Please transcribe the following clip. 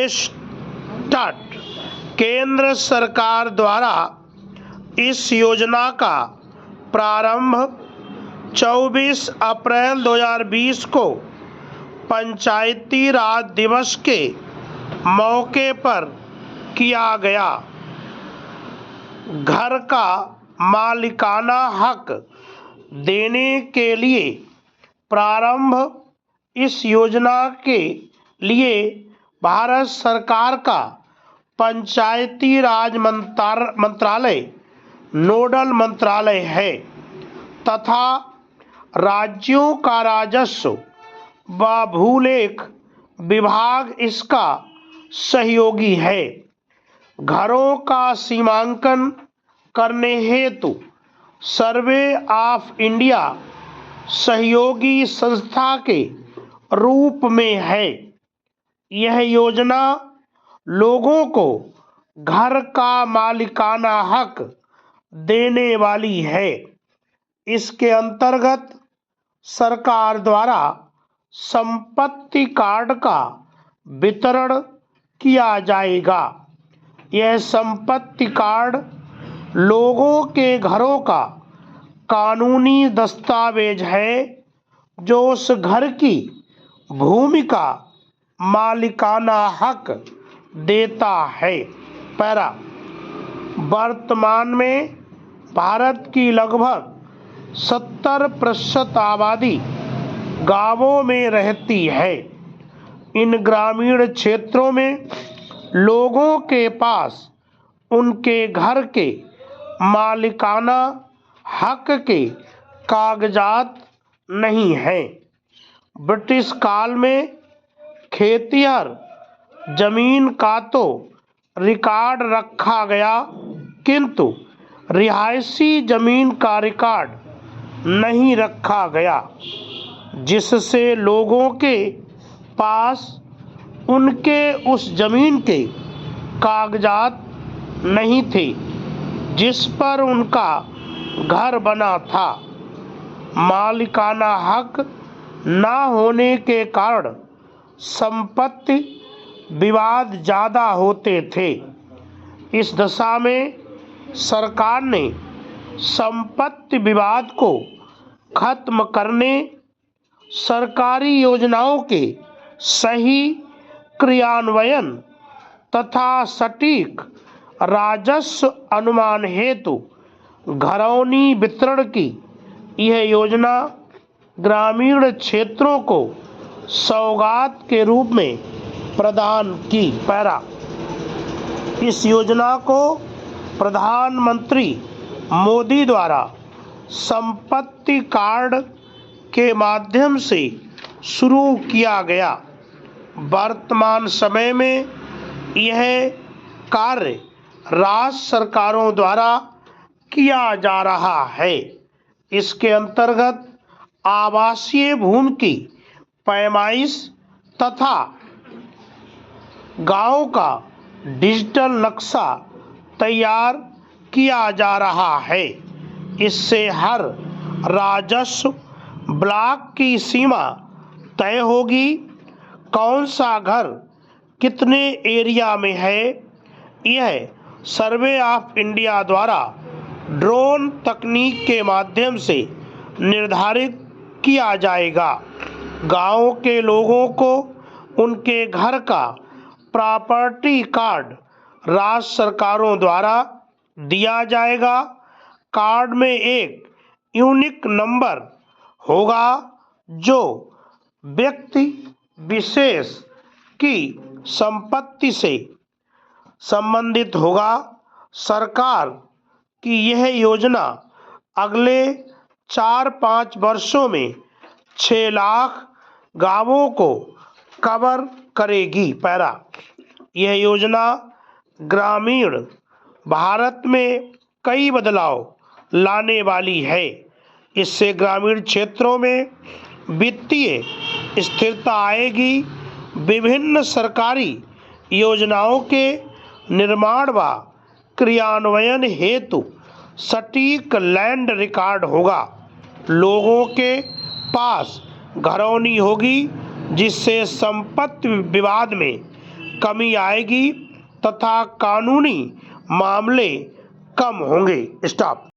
Start. केंद्र सरकार द्वारा इस योजना का प्रारंभ 24 अप्रैल 2020 को पंचायती राज दिवस के मौके पर किया गया। घर का मालिकाना हक देने के लिए प्रारंभ इस योजना के लिए भारत सरकार का पंचायती राज मंत्रालय नोडल मंत्रालय है तथा राज्यों का राजस्व व भूलेख विभाग इसका सहयोगी है। घरों का सीमांकन करने हेतु सर्वे ऑफ इंडिया सहयोगी संस्था के रूप में है। यह योजना लोगों को घर का मालिकाना हक देने वाली है। इसके अंतर्गत सरकार द्वारा संपत्ति कार्ड का वितरण किया जाएगा। यह संपत्ति कार्ड लोगों के घरों का कानूनी दस्तावेज है जो उस घर की भूमि का मालिकाना हक देता है। पैरा वर्तमान में भारत की लगभग 70% आबादी गांवों में रहती है। इन ग्रामीण क्षेत्रों में लोगों के पास उनके घर के मालिकाना हक के कागजात नहीं हैं। ब्रिटिश काल में खेतिहर जमीन का तो रिकॉर्ड रखा गया किंतु रिहायशी जमीन का रिकॉर्ड नहीं रखा गया, जिससे लोगों के पास उनके उस जमीन के कागजात नहीं थे जिस पर उनका घर बना था। मालिकाना हक ना होने के कारण संपत्ति विवाद ज़्यादा होते थे। इस दशा में सरकार ने संपत्ति विवाद को खत्म करने, सरकारी योजनाओं के सही क्रियान्वयन तथा सटीक राजस्व अनुमान हेतु घरौनी वितरण की यह योजना ग्रामीण क्षेत्रों को सौगात के रूप में प्रदान की। पैरा इस योजना को प्रधानमंत्री मोदी द्वारा संपत्ति कार्ड के माध्यम से शुरू किया गया। वर्तमान समय में यह कार्य राज्य सरकारों द्वारा किया जा रहा है। इसके अंतर्गत आवासीय भूमि की पैमाइश तथा गांव का डिजिटल नक्शा तैयार किया जा रहा है। इससे हर राजस्व ब्लॉक की सीमा तय होगी, कौन सा घर कितने एरिया में है। यह सर्वे ऑफ इंडिया द्वारा ड्रोन तकनीक के माध्यम से निर्धारित किया जाएगा। गांव के लोगों को उनके घर का प्रॉपर्टी कार्ड राज्य सरकारों द्वारा दिया जाएगा। कार्ड में एक यूनिक नंबर होगा जो व्यक्ति विशेष की संपत्ति से संबंधित होगा। सरकार की यह योजना अगले 4-5 वर्षों में 6 लाख गांवों को कवर करेगी। पैरा यह योजना ग्रामीण भारत में कई बदलाव लाने वाली है। इससे ग्रामीण क्षेत्रों में वित्तीय स्थिरता आएगी। विभिन्न सरकारी योजनाओं के निर्माण व क्रियान्वयन हेतु सटीक लैंड रिकॉर्ड होगा। लोगों के पास घरौनी होगी जिससे संपत्ति विवाद में कमी आएगी तथा कानूनी मामले कम होंगे। स्टॉप।